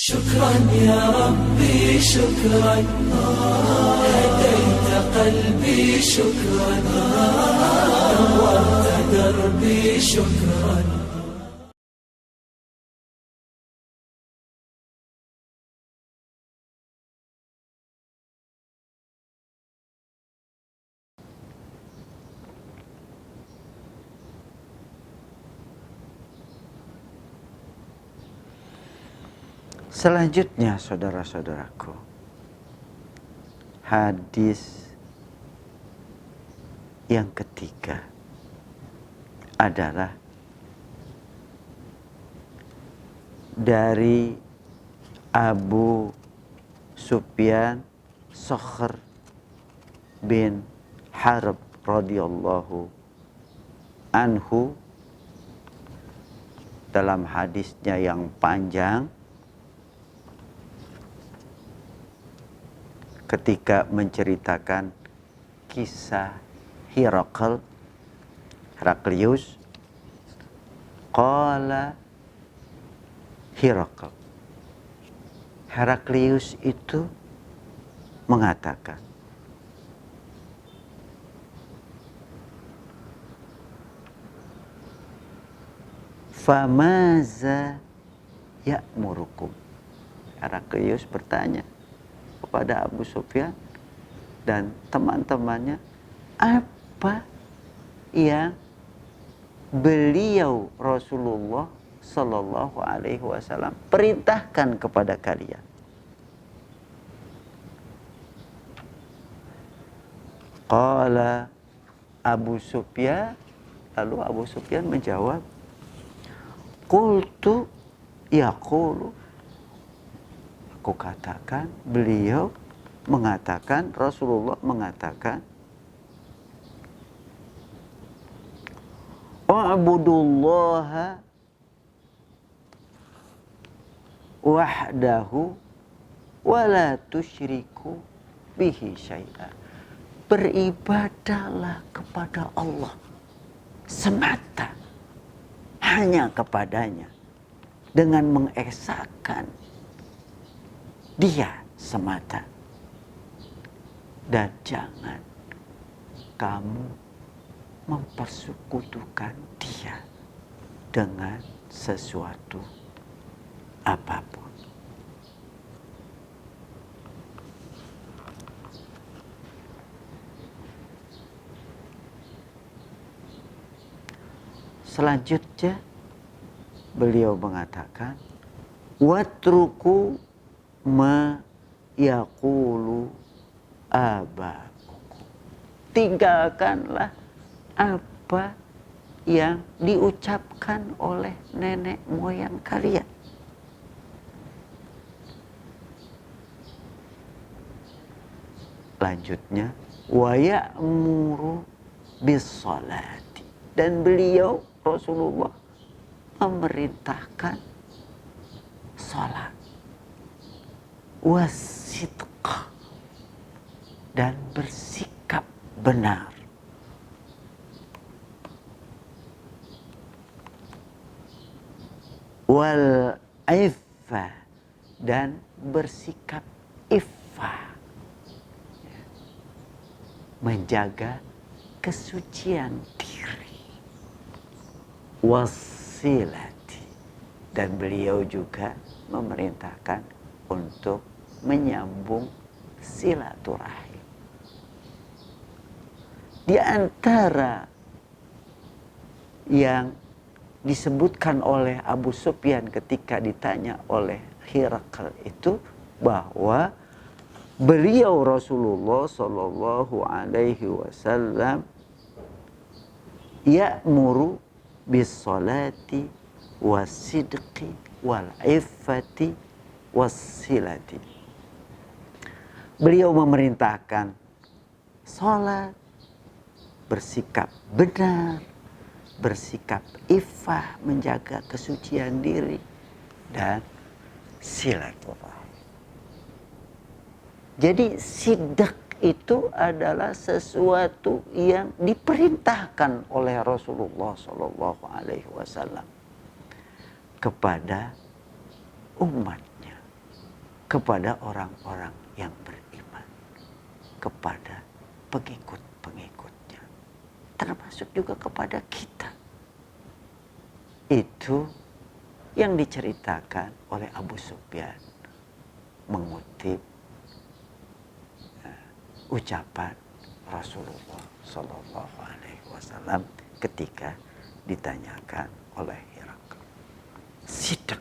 شكرا يا ربي شكرا هديت قلبي شكرا نورت دربي شكرا. Selanjutnya saudara-saudaraku, hadis yang ketiga adalah dari Abu Sufyan Sakhr bin Harb radhiyallahu anhu. Dalam hadisnya yang panjang, ketika menceritakan kisah Heraklius, qala Heraklius itu mengatakan, famaza ya'murukum. Heraklius bertanya kepada Abu Sufyan dan teman-temannya, apa yang beliau Rasulullah Sallallahu Alaihi Wasallam perintahkan kepada kalian? Qala Abu Sufyan, lalu Abu Sufyan menjawab, qultu yaqulu, aku katakan, beliau mengatakan, Rasulullah mengatakan, U'budullaha wahdahu wa la tusyriku bihi syai'an. Beribadahlah kepada Allah semata, hanya kepadanya, dengan mengesahkan Dia semata, dan jangan kamu mempersekutukan Dia dengan sesuatu apapun. Selanjutnya beliau mengatakan, watruku ma yaqulu abakukum. Tinggalkanlah apa yang diucapkan oleh nenek moyang kalian. Lanjutnya, wa ya'muru bis-shalati. Dan beliau Rasulullah memerintahkan salat, wasidq, dan bersikap benar, wal iffah, dan bersikap iffah, menjaga kesucian diri, wasilati, dan beliau juga memerintahkan untuk menyambung silaturahim. Di antara yang disebutkan oleh Abu Sufyan ketika ditanya oleh Herakl itu, bahwa beliau Rasulullah Sallallahu Alaihi Wasallam ya'muru bis-salati was-sidqi wal-iffati was-silati. Beliau memerintahkan salat, bersikap benar, bersikap iffah, menjaga kesucian diri, dan silaturahim. Jadi sidq itu adalah sesuatu yang diperintahkan oleh Rasulullah SAW kepada umatnya. kepada orang-orang yang beriman, kepada pengikut-pengikutnya, termasuk juga kepada kita. Itu yang diceritakan oleh Abu Sufyan mengutip ucapan Rasulullah Shallallahu Alaihi Wasallam ketika ditanyakan oleh Herakl. Sidq,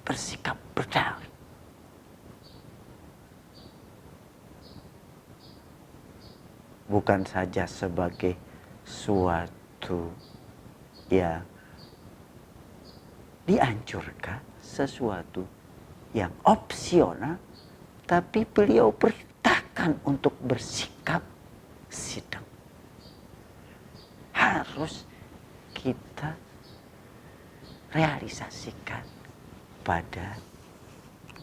bersikap benar. Bukan saja sebagai suatu yang dianjurkan, sesuatu yang opsional, tapi beliau perintahkan untuk bersikap sidq. Harus kita realisasikan pada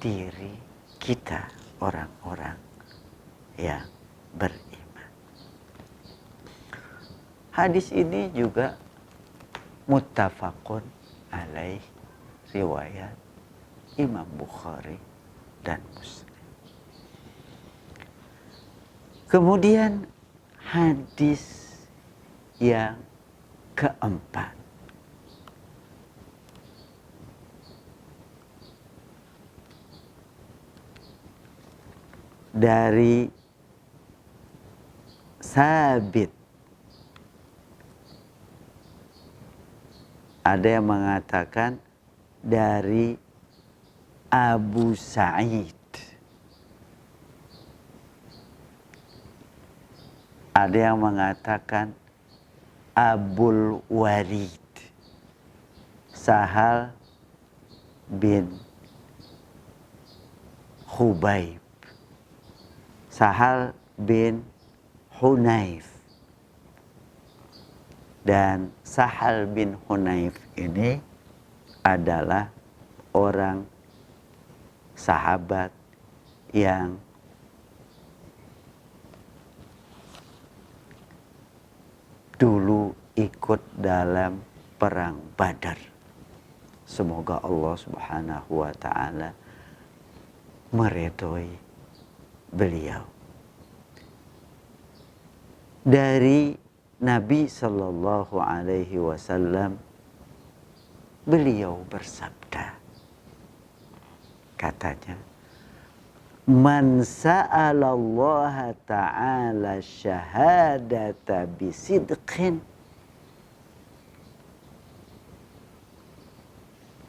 diri kita, orang-orang yang beriman. Hadis ini juga muttafaqun alaih, riwayat Imam Bukhari dan Muslim. Kemudian hadis yang keempat. Dari Sabit. Ada yang mengatakan dari Abu Sa'id. Ada yang mengatakan Abul Warid, Sahal bin Khubayb, Sahal bin Hunayf. Dan Sahal bin Hunayf ini adalah orang sahabat yang dulu ikut dalam perang Badar. Semoga Allah Subhanahu wa taala meridhoi beliau. Dari Nabi Sallallahu Alaihi Wasallam, beliau bersabda, katanya, man sa'alallaha ta'ala syahadata bisidqin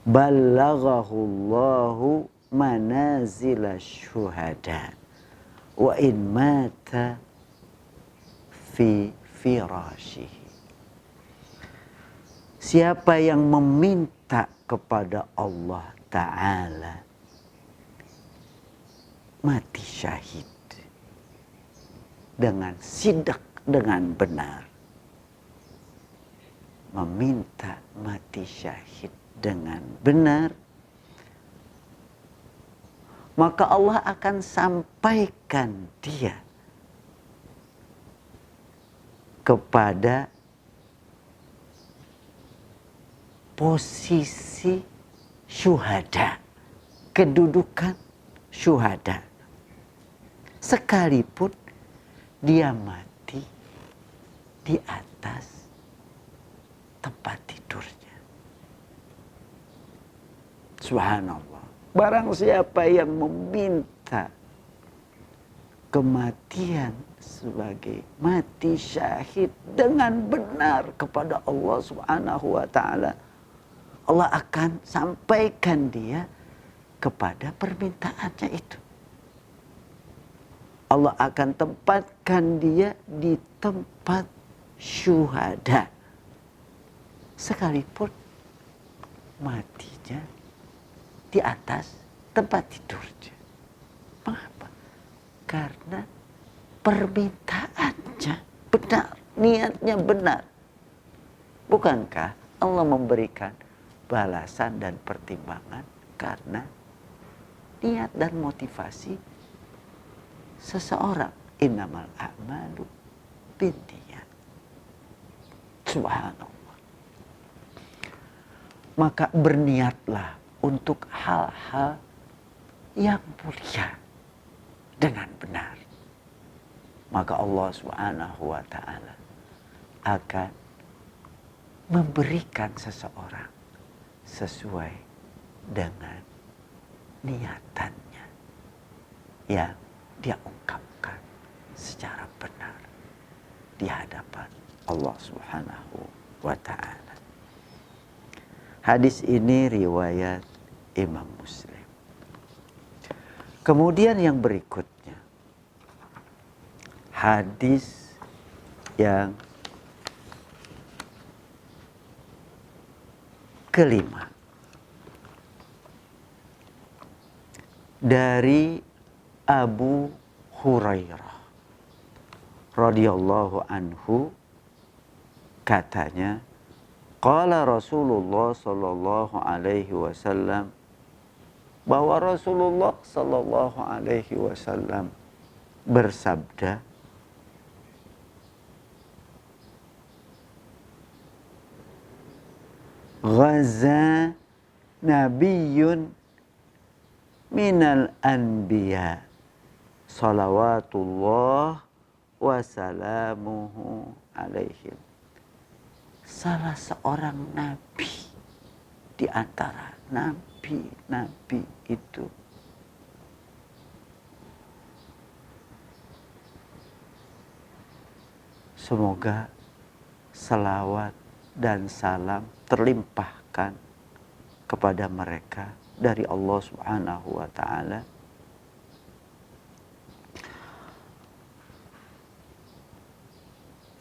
ballaghahu Allahu manazila syuhada wa in mata fi firashihi. Siapa yang meminta kepada Allah Ta'ala mati syahid dengan sidq, dengan benar, meminta mati syahid dengan benar, maka Allah akan sampaikan dia kepada posisi syuhada, kedudukan syuhada, sekalipun dia mati di atas tempat tidurnya. Subhanallah. Barang siapa yang meminta kematian sebagai mati syahid dengan benar kepada Allah Subhanahu wa taala, Allah akan sampaikan dia kepada permintaannya itu. Allah akan tempatkan dia di tempat syuhada, sekalipun matinya di atas tempat tidurnya. Mengapa? Karena permintaannya benar, niatnya benar. Bukankah Allah memberikan balasan dan pertimbangan karena niat dan motivasi seseorang? Innamal a'malu binniyat. Subhanallah. Maka berniatlah untuk hal-hal yang mulia dengan benar, maka Allah Subhanahu wa ta'ala akan memberikan seseorang sesuai dengan niatannya yang dia ungkapkan secara benar di hadapan Allah Subhanahu wa ta'ala. Hadis ini riwayat Imam Muslim. Kemudian yang berikutnya, hadis yang kelima dari Abu Hurairah radhiyallahu anhu, katanya, qala Rasulullah sallallahu alaihi wasallam, bahwa Rasulullah sallallahu alaihi wasallam bersabda, ghaza nabiyyun minal anbiya salawatullah wa salamuhu alaihim. Salah seorang nabi di antara nabi-nabi itu semoga salawat dan salam terlimpahkan kepada mereka dari Allah Subhanahu wa ta'ala.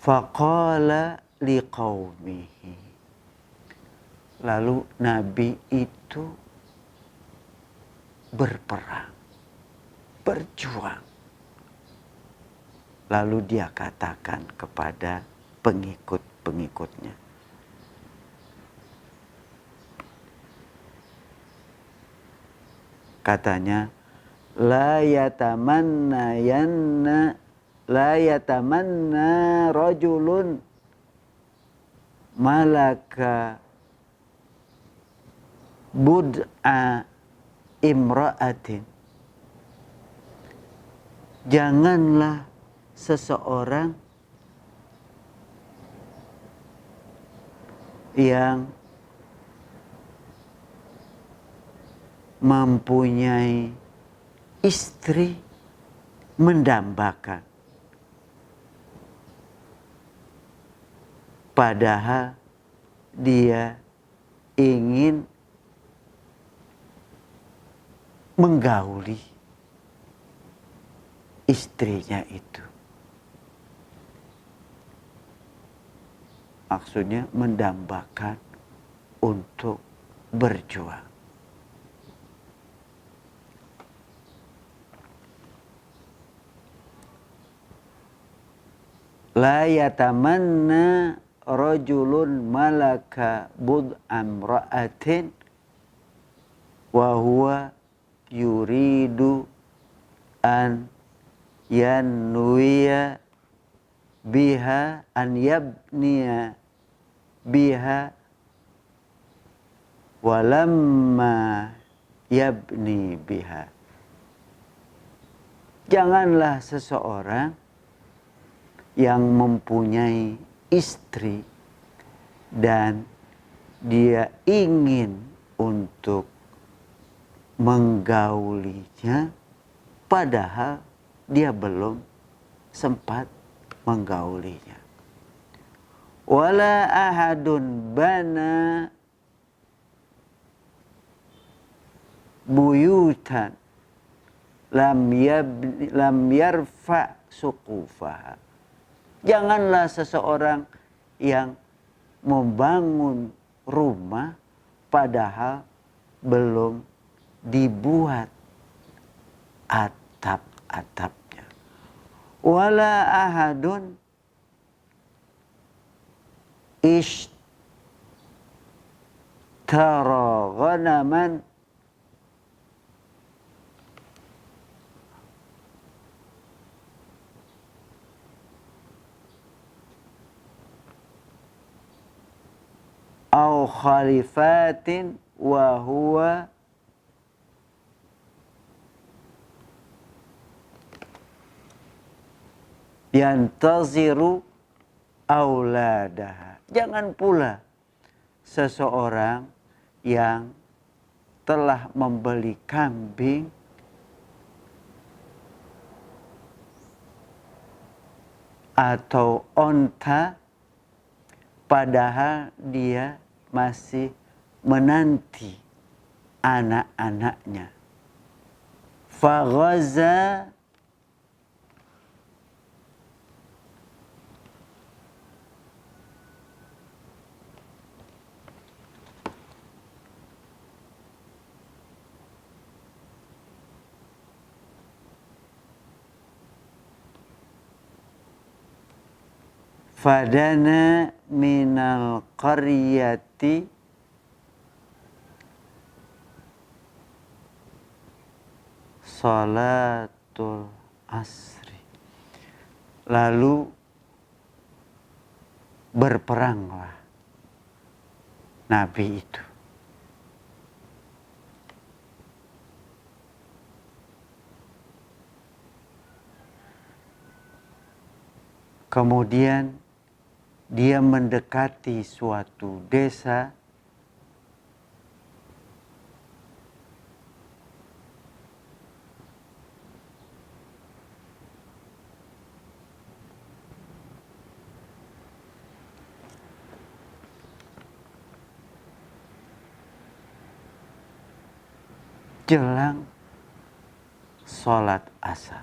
Faqala liqaumihi, lalu Nabi itu berperang, berjuang. Lalu dia katakan kepada pengikut-pengikutnya, katanya, la yatamanna rajulun malaka bud'a imra'atin. Janganlah seseorang yang mempunyai istri mendambakan, padahal dia ingin menggauli istrinya itu. Maksudnya mendambakan untuk berjuang. La yatamanna rajulun malaka bud'am ra'atin wa huwa yuridu an yanwiya biha an yabniya biha walamma yabni biha. Janganlah seseorang yang mempunyai istri dan dia ingin untuk menggaulinya padahal dia belum sempat menggaulinya. Wala ahadun bana buyutan lam yarfa suqufaha. Janganlah seseorang yang membangun rumah padahal belum dibuat atap-atapnya. Wala ahadun ishtara ghanaman au khalifatin wa huwa yantaziru auladaha. Jangan pula seseorang yang telah membeli kambing atau onta padahal dia masih menanti anak-anaknya. Faghaza fadana minal qaryati salatul asri. Lalu berperanglah Nabi itu. Kemudian dia mendekati suatu desa jelang sholat asar.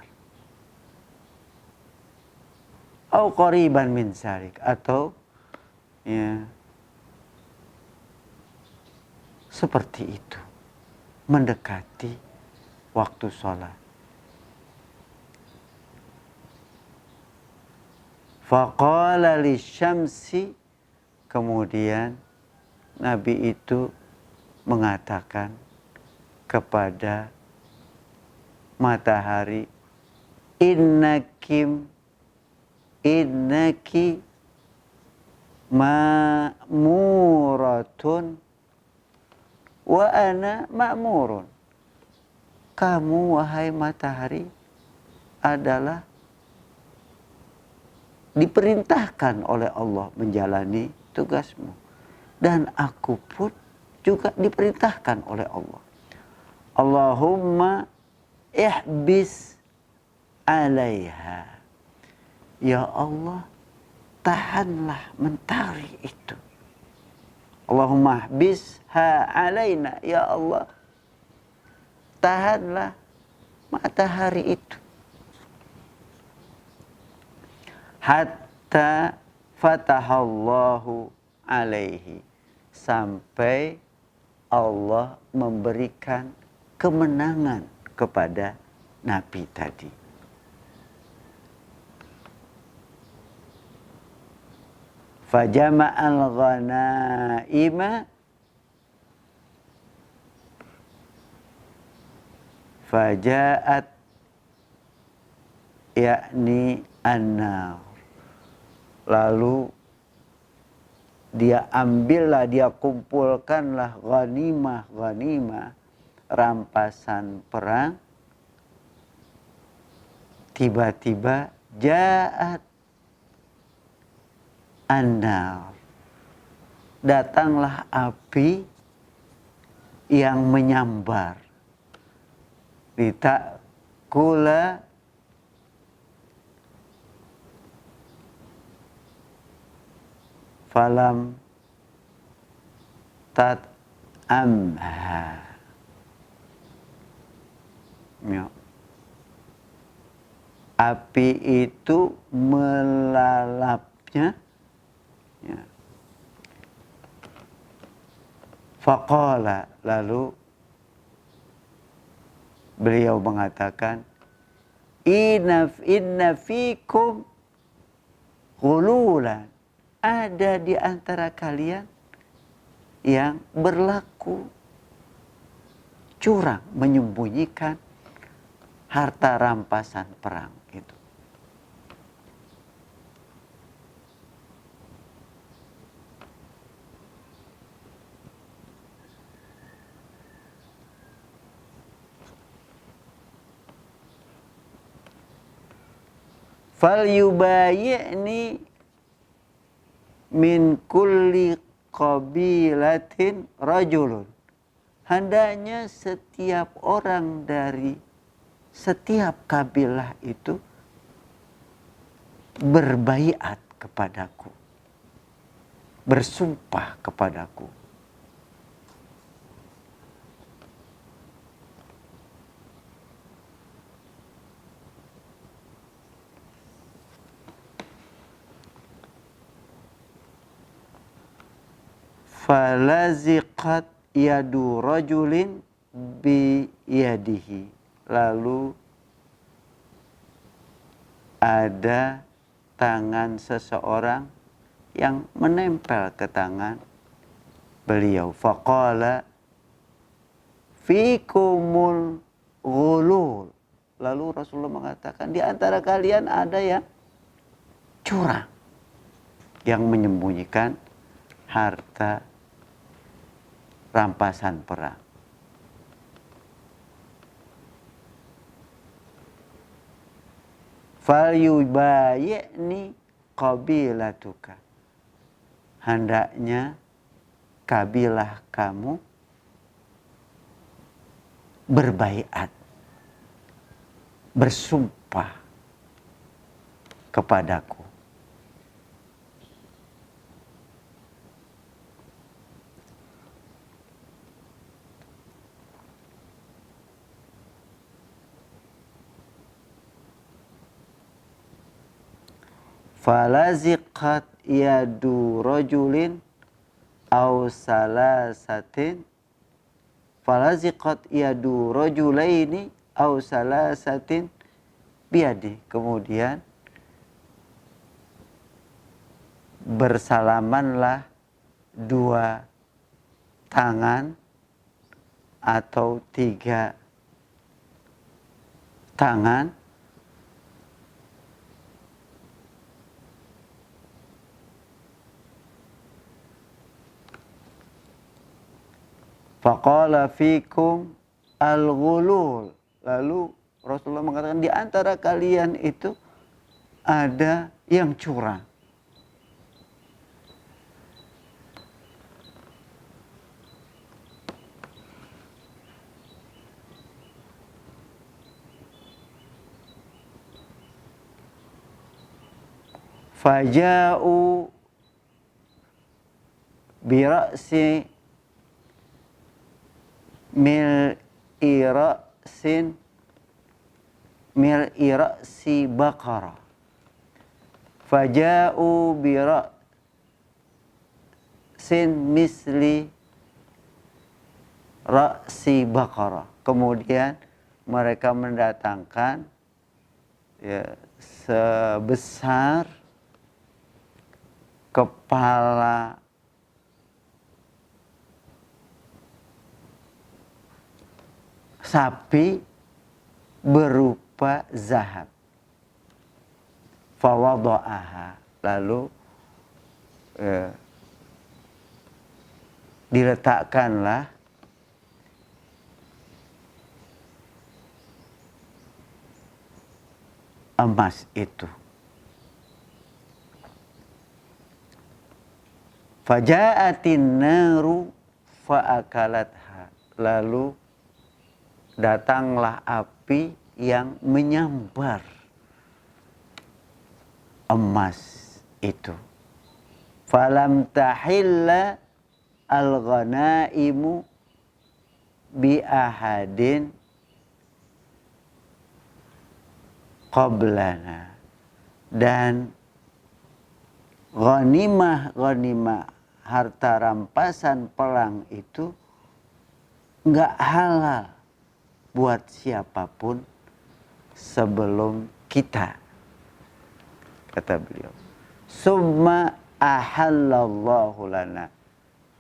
Au qariban min zalik, atau ya seperti itu, mendekati waktu sholat. Faqala lisyamsi, kemudian Nabi itu mengatakan kepada matahari, innaki ma'muratun wa ana ma'murun. Kamu, wahai matahari, adalah diperintahkan oleh Allah menjalani tugasmu. Dan aku pun juga diperintahkan oleh Allah. Allahumma ihbis alaiha. Ya Allah, tahanlah mentari itu. Allahumma ihbisha alaina. Ya Allah, tahanlah matahari itu. Hatta fatahallahu alaihi. Sampai Allah memberikan kemenangan kepada Nabi tadi. Fajama'al ghanaima faja'at yakni an-nar. Lalu dia ambillah, dia kumpulkanlah ghanimah rampasan perang. Tiba-tiba ja'at an-nar, datanglah api yang menyambar. Litakula falam tat'amha. Ya. Api itu melalapnya. Ya. Faqala, lalu beliau mengatakan, inna fikum ghululan, ada di antara kalian yang berlaku curang, menyembunyikan harta rampasan perang itu. Fal yubayyi'ni min kulli qabilatin rajulun. Hendaknya setiap orang dari setiap kabilah itu berbaiat kepadaku, bersumpah kepadaku. Falaziqat yadu rajulin bi yadihi. Lalu ada tangan seseorang yang menempel ke tangan beliau. Faqala fikumul ghulul. Lalu Rasulullah mengatakan, di antara kalian ada yang curang, yang menyembunyikan harta rampasan perang. Fal yubayyi'ni qabilatuka. Hendaknya kabilah kamu berbaiat, bersumpah kepadaku. Falaziqat yadu rajulin aw salasatin. Falaziqat yadu rajulaini aw salasatin biadi. Kemudian bersalamanlah dua tangan atau tiga tangan faqala fikum al-ghulul. Lalu Rasulullah mengatakan, di antara kalian itu ada yang curang. Faja'u bira'si mil'i ra'si baqarah. Faja'u bira'sin misli ra'si baqarah. Kemudian mereka mendatangkan sebesar kepala sapi berupa zahab. Fawada'aha. Lalu diletakkanlah emas itu. Faja'atin naru fa'akalatha. Lalu datanglah api yang menyambar emas itu. Falam tahilla al-ghanaimu bi ahadin qablana. Dan ghanimah harta rampasan perang itu enggak halal buat siapapun sebelum kita, kata beliau. Summa ahallallahu lana.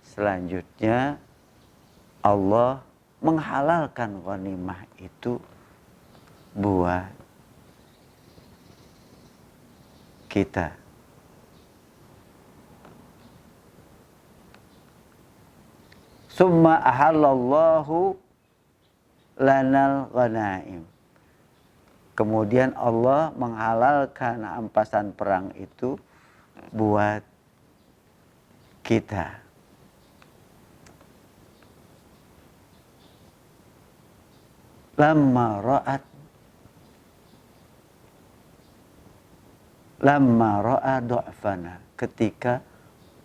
Selanjutnya Allah menghalalkan ghanimah itu buat kita. Summa ahallallahu lanal ghanaim. Kemudian Allah menghalalkan ampasan perang itu buat kita. Lamma ra'a du'fana, ketika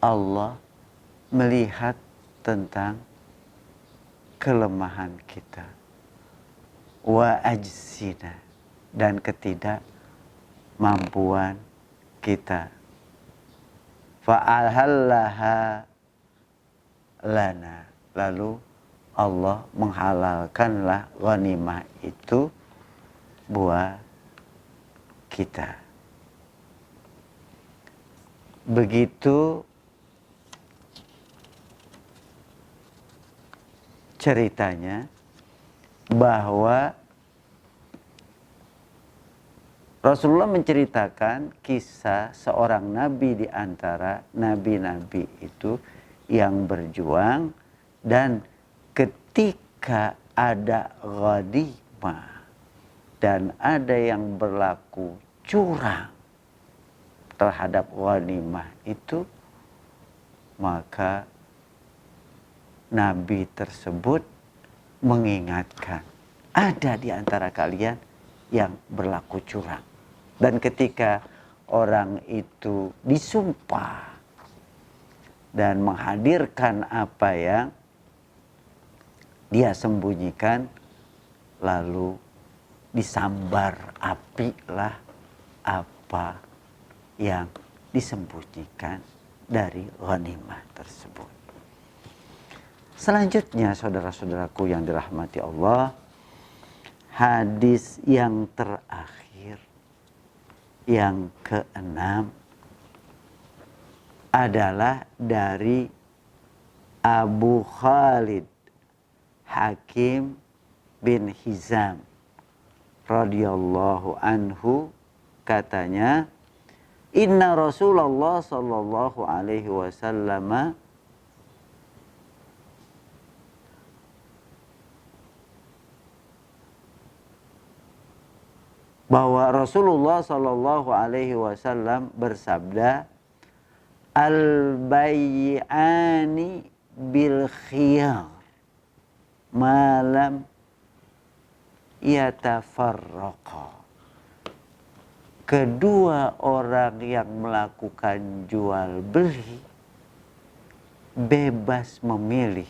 Allah melihat tentang kelemahan kita, wa ajzina, dan ketidakmampuan kita, fa'alhallaha lana, lalu Allah menghalalkanlah ghanimah itu buat kita. Begitu ceritanya bahwa Rasulullah menceritakan kisah seorang nabi di antara nabi-nabi itu yang berjuang, dan ketika ada ghanimah dan ada yang berlaku curang terhadap ghanimah itu, maka nabi tersebut mengingatkan, ada di antara kalian yang berlaku curang. Dan ketika orang itu disumpah dan menghadirkan apa yang dia sembunyikan, lalu disambar apilah apa yang disembunyikan dari ghanimah tersebut. Selanjutnya, saudara-saudaraku yang dirahmati Allah, hadis yang terakhir, yang keenam, adalah dari Abu Khalid Hakim bin Hizam radhiyallahu anhu, katanya, inna Rasulullah sallallahu alaihi wasallam bahwa Rasulullah sallallahu alaihi wasallam bersabda, al-bay'ani bil khiyar malam yatafarraqa. Kedua orang yang melakukan jual beli bebas memilih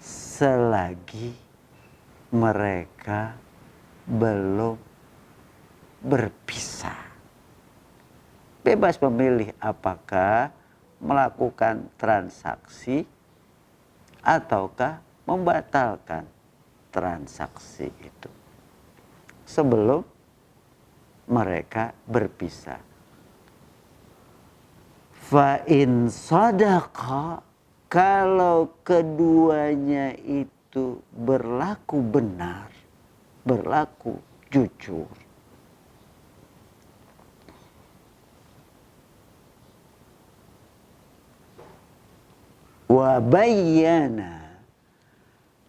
selagi mereka belum berpisah. Bebas memilih apakah melakukan transaksi ataukah membatalkan transaksi itu sebelum mereka berpisah. Fa in sadaqa, kalau keduanya itu berlaku benar, berlaku jujur, wa bayyana,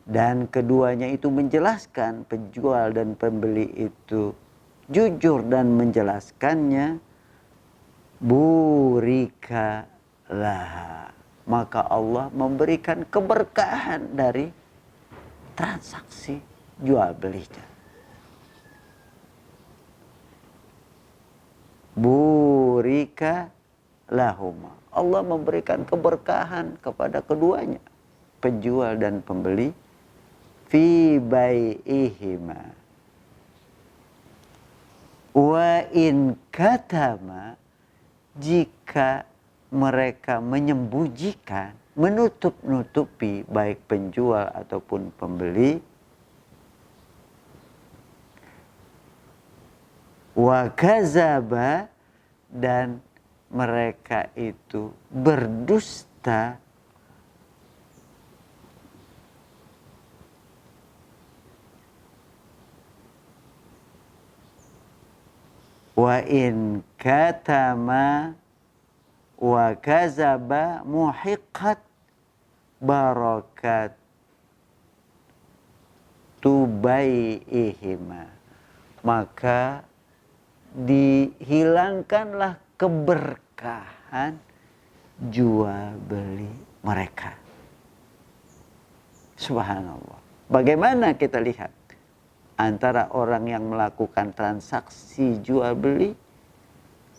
dan keduanya itu menjelaskan, penjual dan pembeli itu jujur dan menjelaskannya, burika laha, maka Allah memberikan keberkahan dari transaksi jual belinya. Burika lahuma, Allah memberikan keberkahan kepada keduanya, penjual dan pembeli, fi bai'ihima. Wa in katama, jika mereka menyembunyikan, menutup-nutupi baik penjual ataupun pembeli, wa kazaba, dan mereka itu berdusta, wa in katama wa kazaba muhiqqat barakat tubai'ihima, maka dihilangkanlah keberkahan jual beli mereka. Subhanallah. Bagaimana kita lihat antara orang yang melakukan transaksi jual beli,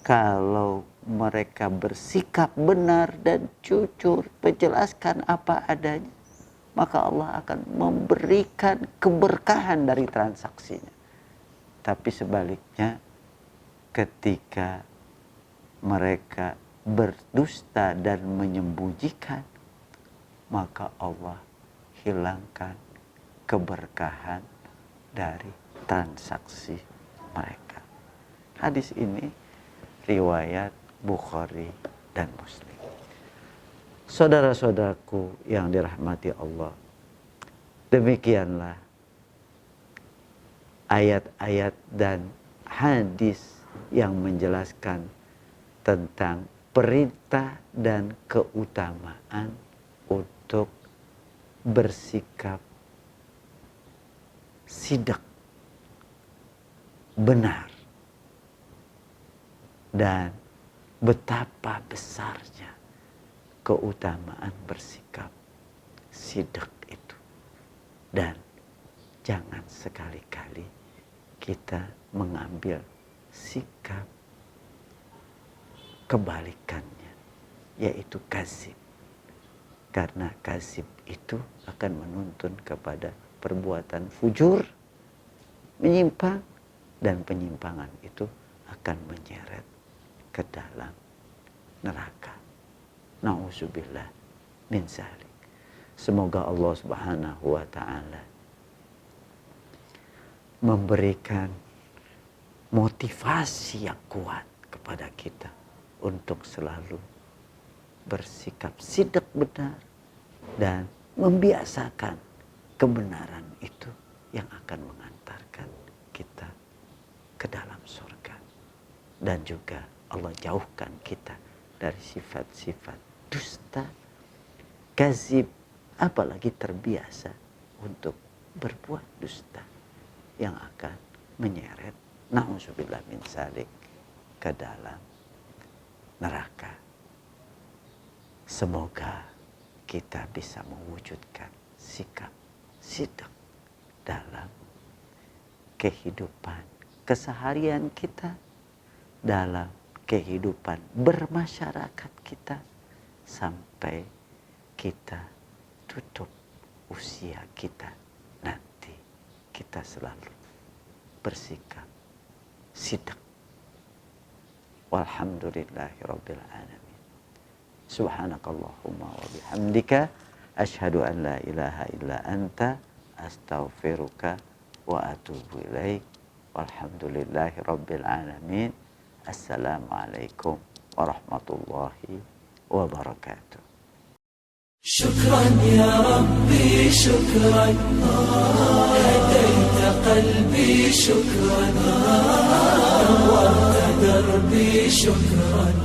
kalau mereka bersikap benar dan jujur, menjelaskan apa adanya, maka Allah akan memberikan keberkahan dari transaksinya. Tapi sebaliknya, ketika mereka berdusta dan menyembunyikan, maka Allah hilangkan keberkahan dari transaksi mereka. Hadis ini riwayat Bukhari dan Muslim. Saudara-saudaraku yang dirahmati Allah, demikianlah ayat-ayat dan hadis yang menjelaskan tentang perintah dan keutamaan untuk bersikap sidak, benar, dan betapa besarnya keutamaan bersikap sidak itu. Dan jangan sekali-kali kita mengambil sikap kebalikannya, yaitu kadzib. Karena kadzib itu akan menuntun kepada perbuatan fujur, menyimpang, dan penyimpangan itu akan menyeret ke dalam neraka. Na'udzubillah min dzalik. Semoga Allah Subhanahu wa taala memberikan motivasi yang kuat kepada kita untuk selalu bersikap sidak benar dan membiasakan kebenaran itu yang akan mengantarkan kita ke dalam surga. Dan juga Allah jauhkan kita dari sifat-sifat dusta, kadzib, apalagi terbiasa untuk berbuat dusta yang akan menyeret, na'udzubillah min dzalik, ke dalam neraka. Semoga kita bisa mewujudkan sikap sidak dalam kehidupan keseharian kita, dalam kehidupan bermasyarakat kita, sampai kita tutup usia kita nanti, kita selalu bersikap sidak. Walhamdulillahirabbil alamin. Subhanakallahumma wa bihamdika asyhadu an la ilaha illa anta astaghfiruka wa atubu ilaik. Walhamdulillahirabbil alamin. Assalamualaikum warahmatullahi wabarakatuh. شكرا يا ربي شكرا هديت قلبي شكرا نورت دربي شكرا